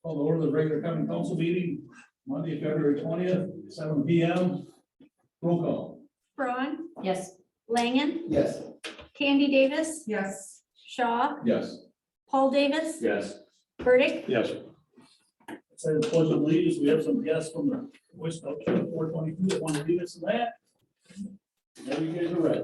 Call to order the regular common council meeting, Monday, February 20th, 7 p.m. Roll call. Braun, Yes. Langen, Yes. Candy Davis, Yes. Shaw, Yes. Paul Davis, Yes. Burdick, Yes. Say the pledge of allegiance. We have some guests from the Boy Scout Troop 422 that want to lead us in that. There you guys are ready.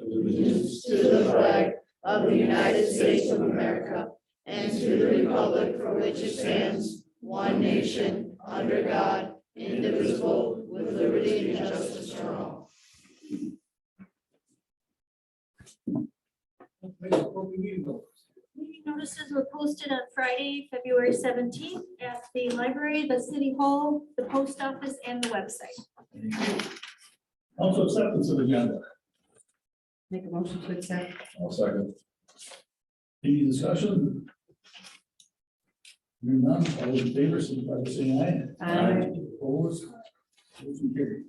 Allegiance to the flag of the United States of America and to the republic for which it stands, one nation, under God, indivisible, with liberty and justice for all. Meeting notices were posted on Friday, February 17th at the library, the city hall, the post office, and the website. Also acceptance of agenda. Make a motion to accept. I'll second. Any discussion? Hearing none, all those in favor, signify by saying aye. Aye. Opposed? Motion carried.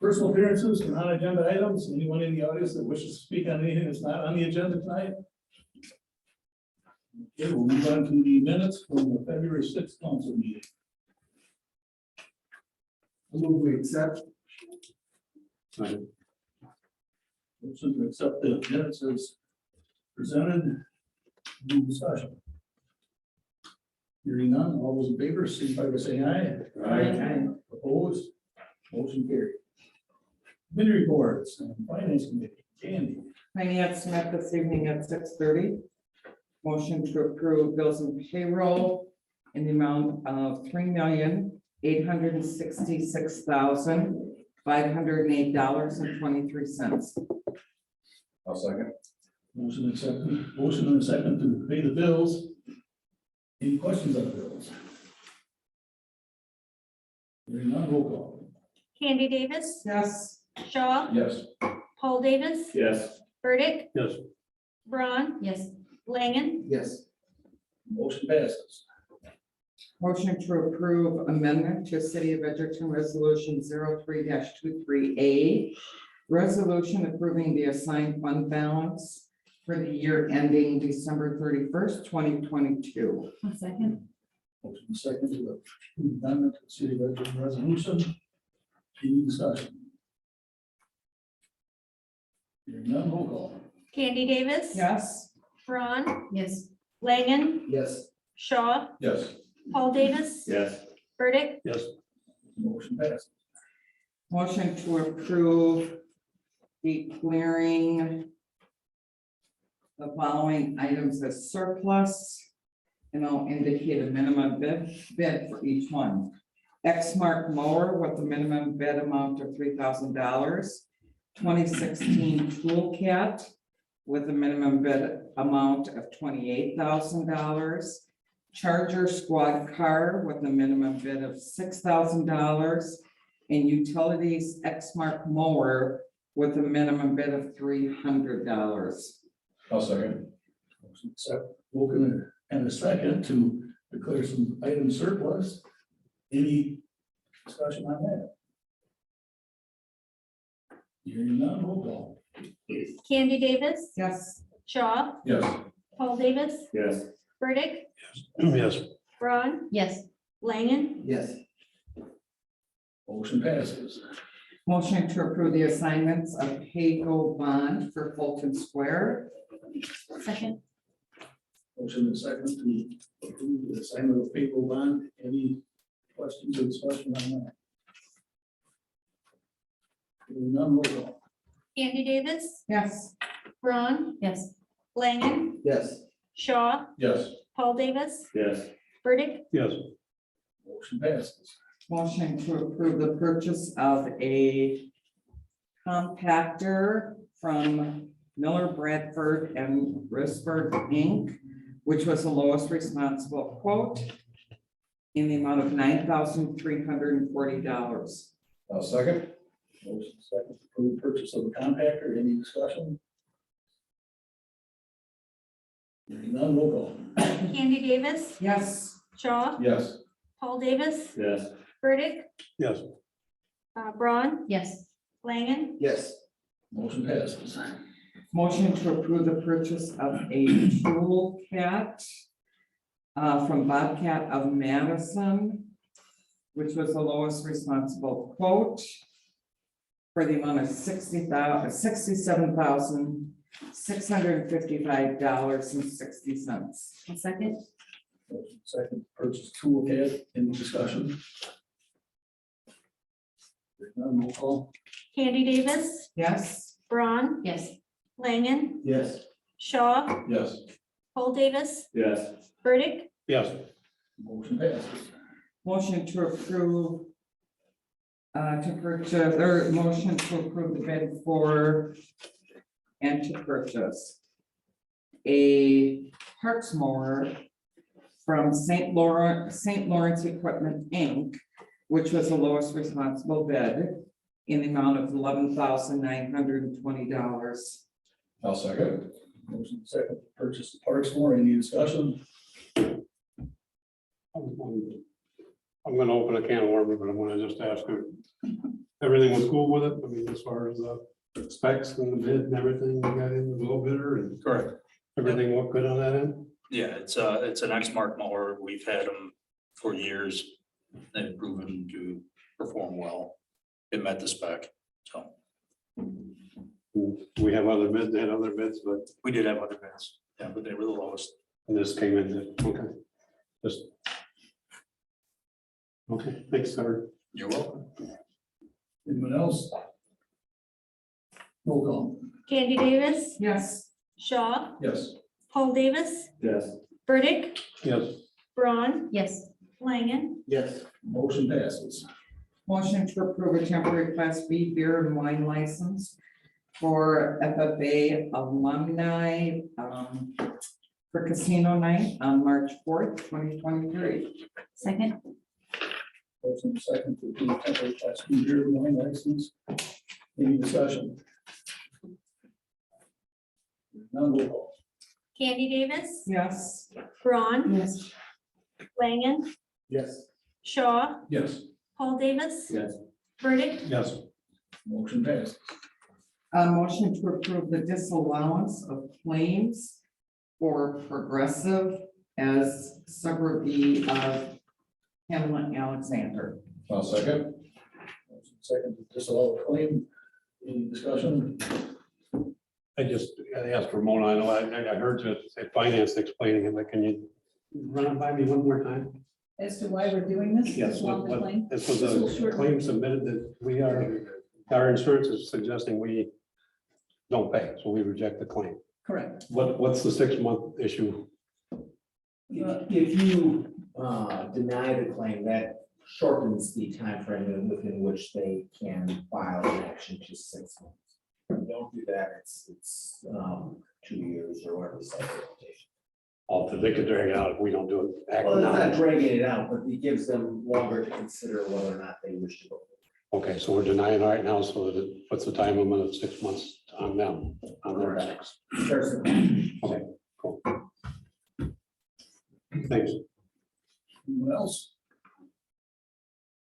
Personal appearances and non-agenda items. Anyone in the audience that wishes to speak on anything that's not on the agenda tonight? Okay, we'll move on to the minutes from the February 6th council meeting. I move we accept. Motion to accept the minutes as presented. Any discussion? Hearing none, all those in favor, signify by saying aye. Aye. Opposed? Motion carried. Committee reports and finance committee, Candy. Finance met this evening at 6:30. Motion to approve bills and payroll in the amount of $3,866,508.23. I'll second. Motion accepted, motion and a second to pay the bills. Any questions on the bills? Hearing none, roll call. Candy Davis, Yes. Shaw, Yes. Paul Davis, Yes. Burdick, Yes. Braun, Yes. Langen, Yes. Motion passes. Motion to approve amendment to City of Edgerton Resolution 03-23A. Resolution approving the assigned fund balance for the year ending December 31st, 2022. Second. Motion second to the amendment to the city of Edgerton resolution. Any discussion? Hearing none, roll call. Candy Davis. Yes. Braun, Yes. Langen, Yes. Shaw, Yes. Paul Davis, Yes. Burdick, Yes. Motion passes. Motion to approve declaring the following items as surplus. And I'll indicate a minimum bid for each one. Exmark mower with a minimum bid amount of $3,000. 2016 toolcat with a minimum bid amount of $28,000. Charger squad car with a minimum bid of $6,000. And utilities Exmark mower with a minimum bid of $300. I'll second. Motion accept, Wilken and a second to declare some item surplus. Any discussion on that? Hearing none, roll call. Candy Davis, Yes. Shaw, Yes. Paul Davis, Yes. Burdick, Yes. Braun, Yes. Langen, Yes. Motion passes. Motion to approve the assignments of pay-go bond for Fulton Square. second. Motion and second to approve the assignment of payroll bond. Any questions or discussion on that? Hearing none, roll call. Candy Davis, Yes. Braun, Yes. Langen, Yes. Shaw, Yes. Paul Davis, Yes. Burdick, Yes. Motion passes. Motion to approve the purchase of a compactor from Miller Bradford and Risberg Inc., which was the lowest responsible quote in the amount of $9,340. I'll second. Motion second to approve purchase of a compactor. Any discussion? Hearing none, roll call. Candy Davis, Yes. Shaw, Yes. Paul Davis, Yes. Burdick, Yes. Braun, Yes. Langen, Yes. Motion passes. Motion to approve the purchase of a tool cat from Bobcat of Madison, which was the lowest responsible quote for the amount of $67,655.60. A second. Motion second, purchase toolkit, any discussion? There's none, roll call. Candy Davis, Yes, Braun, Yes. Langen, Yes. Shaw, Yes. Paul Davis, Yes. Burdick, Yes. Motion passes. motion to approve to purchase, or motion to approve the bid for and to purchase a Harts mower from St. Lawrence Equipment, Inc., which was the lowest responsible bid in the amount of $11,920. I'll second. Motion second, to purchase the parts for, any discussion? I'm gonna open a can of worms, but I'm gonna just ask her. Everything was cool with it? I mean, as far as the specs and the bid and everything, you got in the low bidder and Correct. everything looked good on that end? Yeah, it's an Exmark mower. We've had them for years. They've proven to perform well. It met the spec, so We have other bids, they had other bids, but we did have other bids. Yeah, but they were the lowest. this came in, okay. Just. Okay, thanks, sir. You're welcome. Anyone else? Roll call. Candy Davis, Yes, Shaw, Yes. Paul Davis, Yes. Burdick, Yes, Braun, Yes. Langen, Yes. Motion passes. motion to approve a temporary Class B beer and wine license for FFA alumni for casino night on March 4th, 2023. Second. Motion second to approve temporary Class B beer and wine license. Any discussion? None, roll call. Candy Davis, Yes, Braun, Yes. Langen, Yes. Shaw, Yes. Paul Davis, Yes. Burdick, yes, Motion passes. a motion to approve the disallowance of claims for Progressive as subrogate of Hamlet Alexander. I'll second. Motion second to disallow claim. Any discussion? I asked for Mona, I know I heard you say finance explaining it, but can you run it by me one more time? As to why we're doing this? Yes, along the claim? this was This will a shorten- claim submitted that our insurance is suggesting we don't pay, so we reject the claim. Correct. What's the 6-month issue? If you deny the claim, that shortens the timeframe within which they can file an action to 6 months. If you don't do that, it's 2 years or whatever the statute of limitations. They could drag it out if we don't do it. act Well, it's now. not dragging it out, but it gives them longer to consider whether or not they wish to go. Okay, so we're denying right now, so that it puts the time limit of 6 months on them, on their backs. There's a- Okay, cool. Thanks. Anyone else?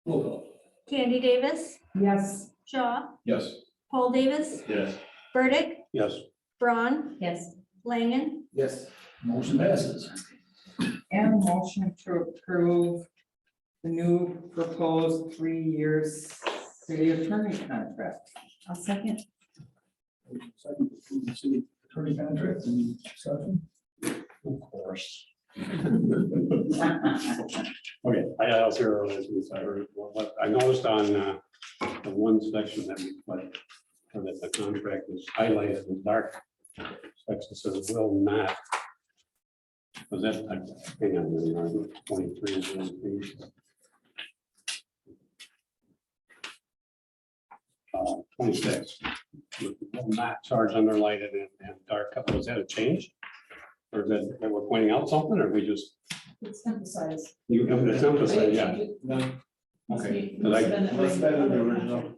Roll call. Candy Davis, Yes, Shaw, Yes. Paul Davis, Yes. Burdick, Yes, Braun, Yes. Langen, Yes. Motion passes. and a motion to approve the new proposed 3 years city attorney contract. I'll second. Motion second to approve the city attorney contract. Any discussion? of course. Okay, I was here earlier, so I heard, what I noticed on the one section that we put, or that the contract is highlighted in dark. Section says will not. Was that, hang on, really, 23 is on the page. 26. Will not charge underlighted and dark. Was that a change? Or is that we're pointing out something, or we just, It's emphasized. you, it's emphasized, yeah. No. Okay. Must have been that Must have been in the way. original.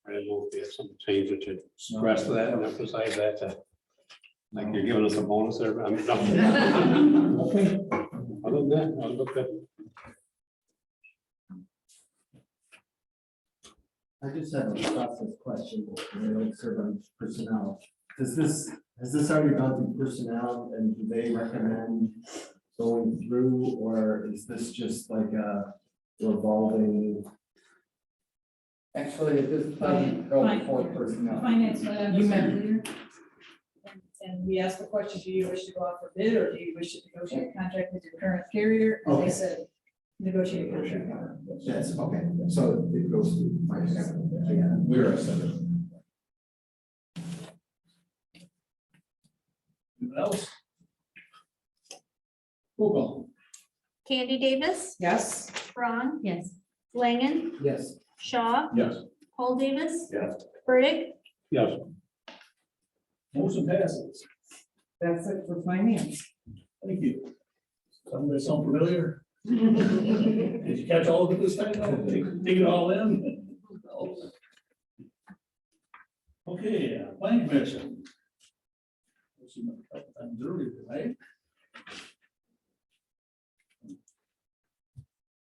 I didn't know if they had some change that you stress that and emphasize that, like you're giving us a bonus there, but I mean, no. Okay. Other than that, I'll look at. I just have a process question, and I don't serve on personnel. Has this already gone through personnel and do they recommend going through, or is this just like a revolving? Actually, at this point, Fine. for personnel. Finance lab You is meant- earlier. And we asked the question, do you wish to go out for bid, or do you wish to negotiate a contract with your current carrier? And Okay. they said, negotiate a contract. That's okay, so it goes through finance. Yeah. We're at 7. Anyone else? Roll call. Candy Davis, Yes. Ron, Yes. Langen, Yes. Shaw, Yes. Paul Davis. Yes. Burdick, Yes. Motion passes. That's it for finance. Thank you. Somebody sound familiar? Did you catch all of it this time? No, take it all in? Okay, planning commission. This is a couple times earlier, right?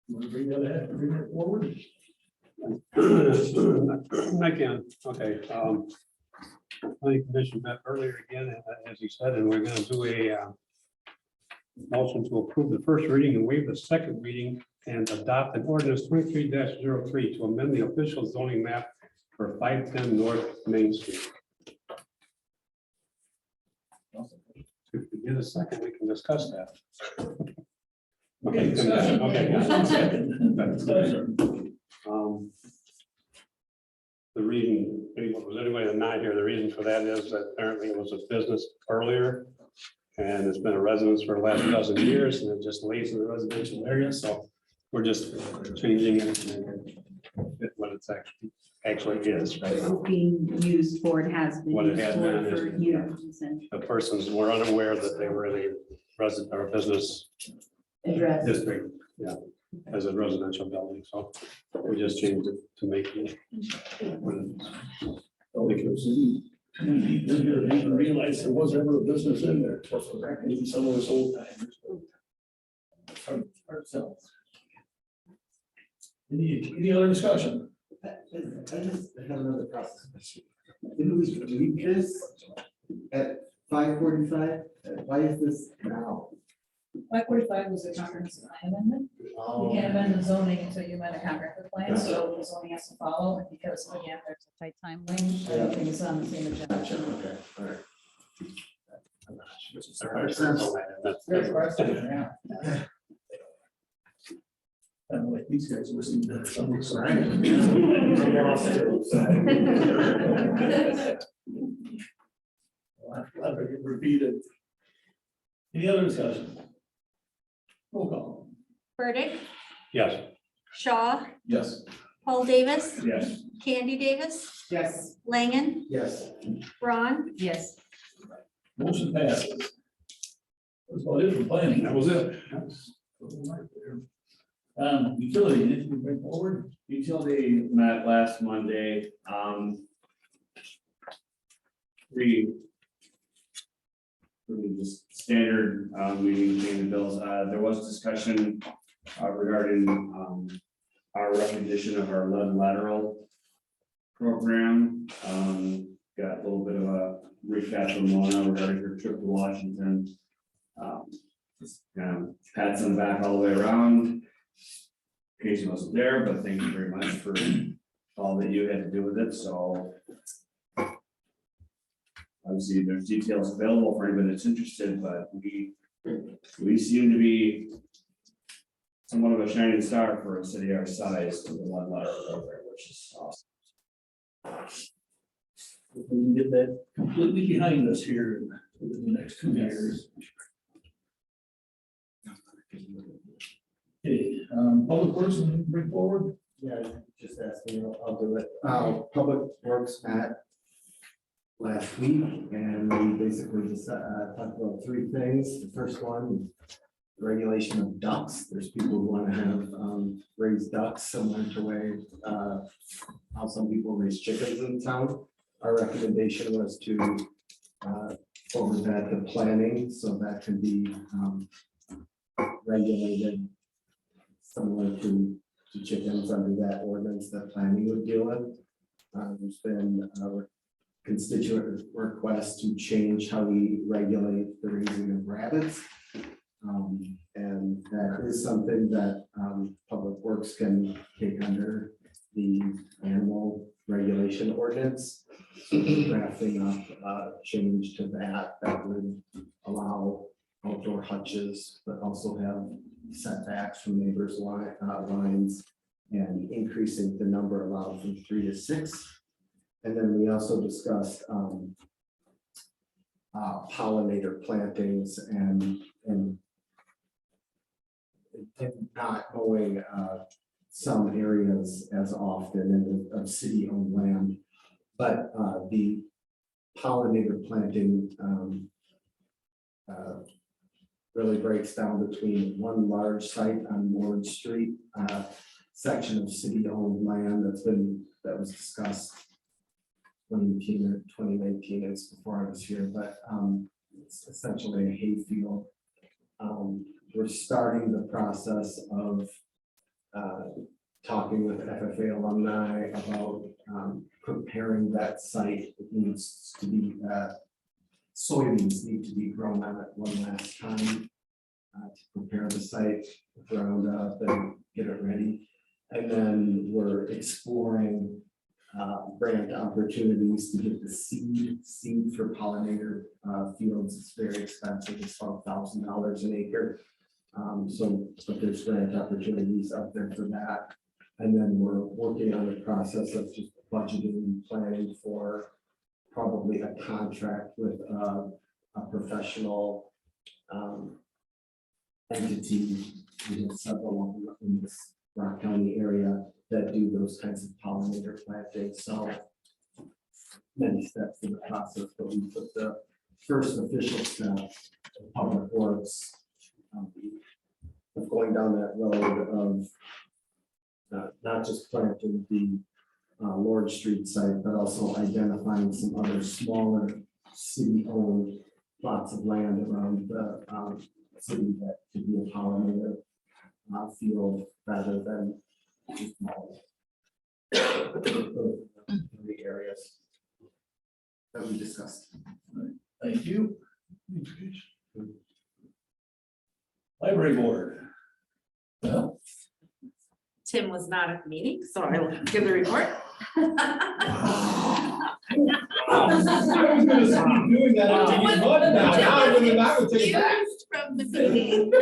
You want to bring that forward? I can, okay. Planning commission met earlier again, as you said, and we're gonna do a motion to approve the first reading and waive the second reading and adopt an ordinance 23-03 to amend the official zoning map for 510 North Main Street. If we get a second, we can discuss that. Okay, discussion. Okay. One second. Discussion. The reason, was anybody not here, the reason for that is that apparently it was a business earlier. And it's been a residence for the last dozen years, and it just lays in the residential area, so we're just changing it to make it what it's actually is, right? It's being used for, it has been What it used had for been for is- years and The persons were unaware that they were in a resident or business address. district, yeah, as a residential building, so we just changed it to make it. I didn't even realize there was ever a business in there. Maybe some of us old timers. Hard to tell. Any other discussion? I just have another process question. Didn't we do this at 5:45? Why is this now? 545 was a comprehensive plan amendment. You can't amend the zoning until you amend a comprehensive plan, so the zoning has to follow, and because again, there's a tight time range, everything is on the same agenda. Okay, all right. Very frustrating, yeah. I don't know, like these guys listening to some of the. I'll have to repeat it. Any other discussion? Roll call. Burdick, Yes. Shaw, Yes. Paul Davis, Yes. Candy Davis, Yes. Langen, Yes. Ron, Yes. Motion passes. That's about it for planning. That was it. Utility, anything to bring forward? Utility met last Monday, pretty just standard, meeting, paying the bills, there was discussion regarding, our recognition of our lead lateral program, got a little bit of a recap from Mona regarding her trip to Washington. Just kind of pats on the back all the way around. Casey wasn't there, but thank you very much for all that you had to do with it, so. Obviously, there's details available for anybody that's interested, but we seem to be somewhat of a shining star for a city our size with the one letter program, which is awesome. We can get that completely behind us here in the next 2 years. Okay, public works, anything to bring forward? Yeah, just asking, I'll do it. Public Works met last week, and we basically just talked about 3 things. The first one, regulation of ducks. There's people who want to have raised ducks similar to way how some people raise chickens in town. Our recommendation was to overvet the planning, so that can be regulated similar to chickens under that ordinance that planning would deal with. There's been a constituent request to change how we regulate the raising of rabbits. And that is something that Public Works can take under the animal regulation ordinance. So drafting up a change to that would allow outdoor hutches, but also have setbacks from neighbors' lines and increasing the number allowed from 3 to 6. And then we also discussed pollinator plantings and not mowing some areas as often in of city-owned land. But the pollinator planting really breaks down between one large site on Ward Street, section of city-owned land that was discussed 2018 or 2019, it's before I was here, but it's essentially a hayfield. We're starting the process of talking with FFA alumni about preparing that site. It needs to be, soybeans need to be grown on it one last time to prepare the site, ground up and get it ready. And then we're exploring grant opportunities to get the seed for pollinator fields. It's very expensive. It's about $1,000 an acre. But there's grant opportunities out there for that. And then we're working on the process of just budgeting and planning for probably a contract with a professional entity. We have several in this Rock County area that do those kinds of pollinator plantings. So many steps in the process, but we put the first official step of Public Works of going down that road of not just planting the Lord Street site, but also identifying some other smaller city-owned plots of land around the city that could be a pollinator field rather than just small. The areas that we discussed. Thank you. Library board. Well, Tim was not at the meeting, so I will give the report. I was gonna say you're doing that after you voted now. Now I'm gonna not take it back. Excused from the meeting.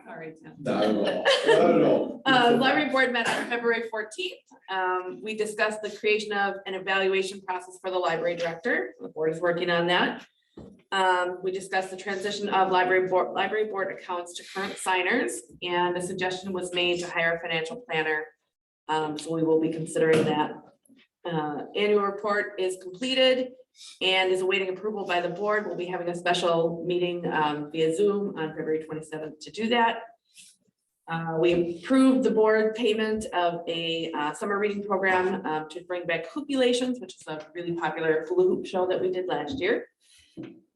Sorry, Tim. Not at all, not at all. Library board met on February 14th. We discussed the creation of an evaluation process for the library director. The board is working on that. We discussed the transition of library board accounts to current signers, and a suggestion was made to hire a financial planner. So we will be considering that. Annual report is completed and is awaiting approval by the board. We'll be having a special meeting via Zoom on February 27th to do that. We approved the board payment of a summer reading program to bring back Hoopulations, which is a really popular hula hoop show that we did last year.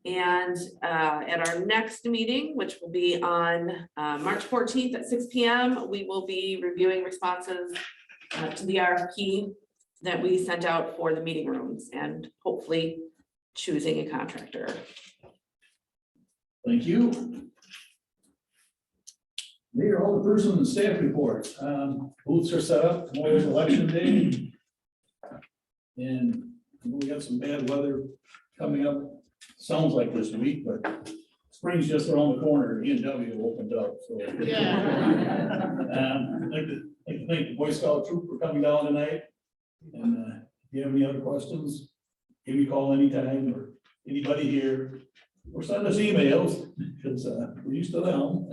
And at our next meeting, which will be on March 14th at 6 p.m., we will be reviewing responses to the RFP that we sent out for the meeting rooms and hopefully choosing a contractor. thank you. Mayor, all the person and staff reports. Booths are set up. Tomorrow's election day. And we got some bad weather coming up. Sounds like this week, but spring's just around the corner. E&W opened up, so. Yeah. I'd like to thank the Boy Scout troop for coming down tonight. And if you have any other questions, give me a call anytime, or anybody here, or send us emails, because we're used to them.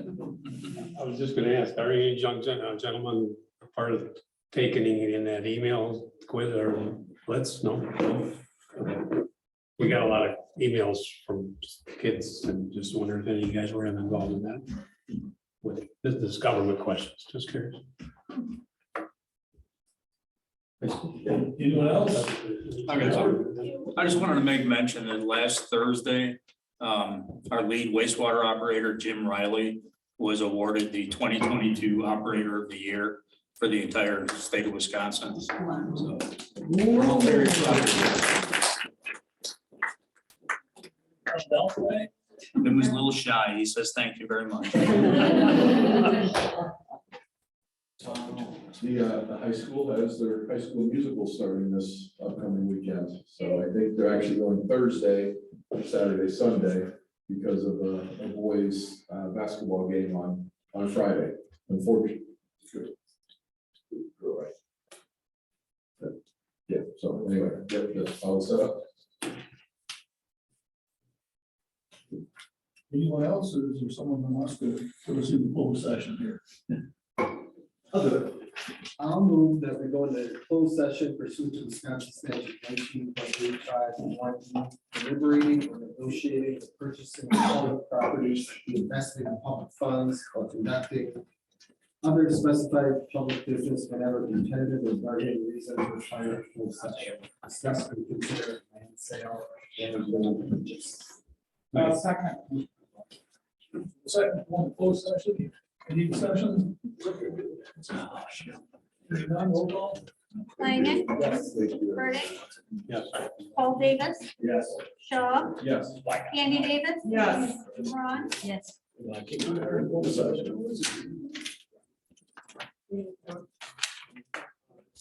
I was just gonna ask, are any young gentlemen a part of taking in that email quiz or let's know? We got a lot of emails from kids and just wonder if any of you guys were involved in that with this government questions, just curious. Anyone else? I just wanted to make mention that last Thursday, our lead wastewater operator, Jim Riley, was awarded the 2022 Operator of the Year for the entire state of Wisconsin. So we're all very proud of him. Down today? He was a little shy. He says, thank you very much. The high school has their high school musical starting this upcoming weekend. So I think they're actually going Thursday, Saturday, Sunday, because of a boys' basketball game on Friday, unfortunately. Right. Yeah, so anyway, that's all set up. Anyone else, or is there someone who wants to receive the full session here? I'll do it. I'll move that we go into closed session pursuant to Wisconsin statute 19.85 deliberating or negotiating the purchasing of public properties, investing in public funds, or conducting other specified public business whenever competitive or bargaining reasons require closed session. Discuss and consider land sale and purchase. Second. Second, one closed session, any discussion? Hearing none, roll call. Flanagan, Yes, thank you. Burdick, Yes. Paul Davis, Yes. Shaw, Yes. Andy Davis. Yes. Ron, Yes. Full session.